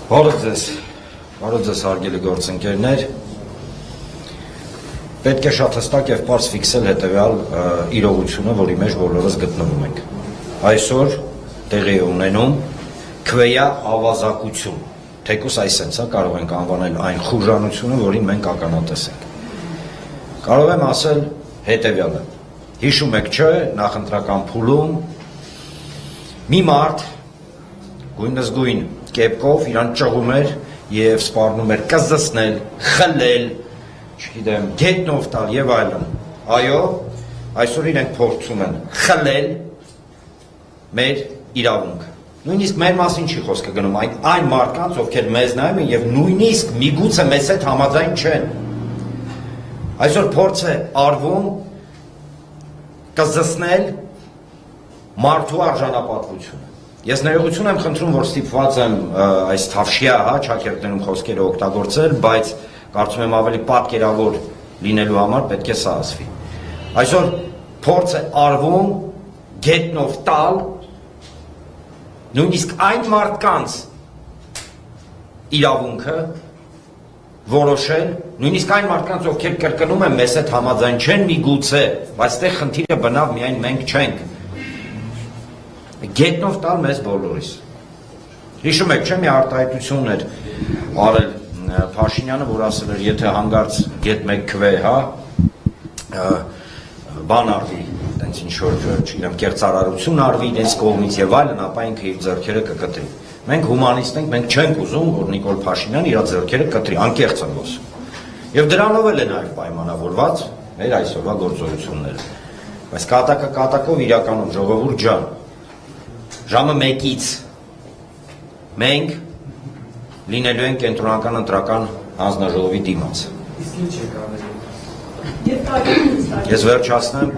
Բարև ձեզ հարգելի գործընկերներ, պետք է շատ հստակ և պարզ ֆիքսել հետևյալ իրողությունը, որի մեջ բոլորս գտնվում ենք։ Այսօր տեղի է ունենում քվեյա ավազակություն, թեկուզ այսենց կարող ենք անվանել այն խուժանությունը, որին մենք ականատես ենք։ Կարող եմ ասել հետևյալը. հիշում եք չէ, նախընտրական փուլում մի մարդ գույնզգույն կեպկով իրան ճղում էր և սպառնում էր կզսնել, խլել, չգիտեմ, գետնով տալ և այլն։ Այո, այսօր իրենք փորձում են խլել մեր իրավունքը։ Նույնիսկ մեր մասին չի խոսքը գնում, այն մարդկանց, ովքեր մեզ նայում են և նույնիսկ միգուցե մեզ հետ համաձայն չեն։ Այսօր փորձ է արվում կզսնել մարդու արժանապատվությունը։ Ես ներողություն եմ խնդրում, որ ստիպված եմ այս թավշյա ճակերտներում խոսքերը օգտագործել, բայց կարծում եմ ավելի պատկերավոր լինելու համար պետք է սա ասվի։ Այսօր փորձ է արվում գետնով տալ նույնիսկ այն մարդկանց իրավունքը որոշել, նույնիսկ այն մարդկանց, ովքեր կրկնում են մեզ հետ համաձայն չեն միգուցե, բայց այստեղ խնդիրը բնավ միայն մենք չենք։ Գետնով տալ մեզ բոլորիս։ Հիշում եք, չէ՞ մի արտահայտություն էր արել Փաշինյանը, որ ասել էր, եթե հանգարց գետ մեկ քվե, բան արվի, տենց ինչ որ, չգիտեմ, կեղծարարություն արվի իրենց կողմից եւ այլն, ապա ինքը իր ձեռքերը կկտրի։ Մենք հումանիստ ենք, մենք չենք ուզում, որ Նիկոլ Փաշինյանը իր ձեռքերը կտրի, անկեղծ եմ ասում։ Եվ դրանով էլ է նաև պայմանավորված մեր այսօրվա գործողությունները։ Բայց կատակով իրականում ժողովուրդ ջան, ժամը 1-ից մենք լինելու ենք կենտրոնական ընտրական հանձնաժողովի դիմաց։ Ես վերջացնեմ,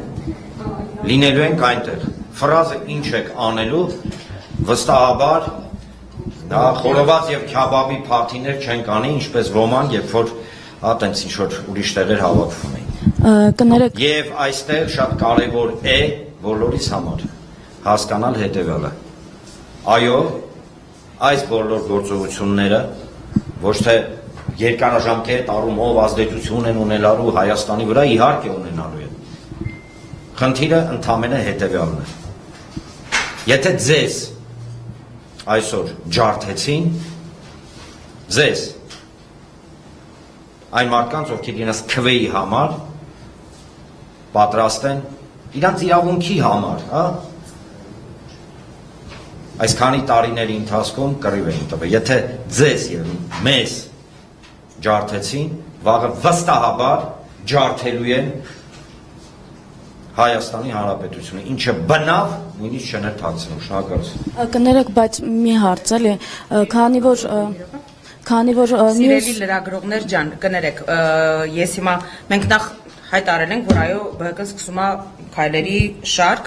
լինելու ենք այնտեղ։ Ֆրազը ինչ եք անելու, վստահաբար խորոված և քյաբաբի փարթիներ չենք անի, ինչպես ոմանք, երբ որ տենց ինչ-որ ուրիշ տեղեր հավաքվում էին։ Եվ այստեղ շատ կարևոր է բոլորիս համար հասկանալ հետևյալը։ Այո, այս բոլոր գործողությունները ոչ թե երկարաժամկետ առումով ազդեցություն են ունենալու Հայաստանի վրա, իհարկե ունենալու են։ Խնդիրը ընդամենը հետևյալն է։ Եթե ձեզ այսօր ջարդեցին, ձեզ, այն մարդկանց, ովքեր իրենց քվեի համար պատրաստ են, իրանց իրավունքի համար, այսքանի տարիների ընթացքում կռիվ էին տվել։ Եթե ձեզ և մեզ ջարդեցին, վաղը վստահաբար ջարդելու են Հայաստանի Հանրապետությունը, ինչը բնավ նույնիսկ չներթացնում, շնորհակալություն։ Կներեք, բայց մի հարց էլի, քանի որ Սիրելի լրագրողներ ջան, կներեք, ես հիմա մենք նախ հայտարարել ենք, որ այո, ԲՀԿ-ն սկսում է քայլերի շարք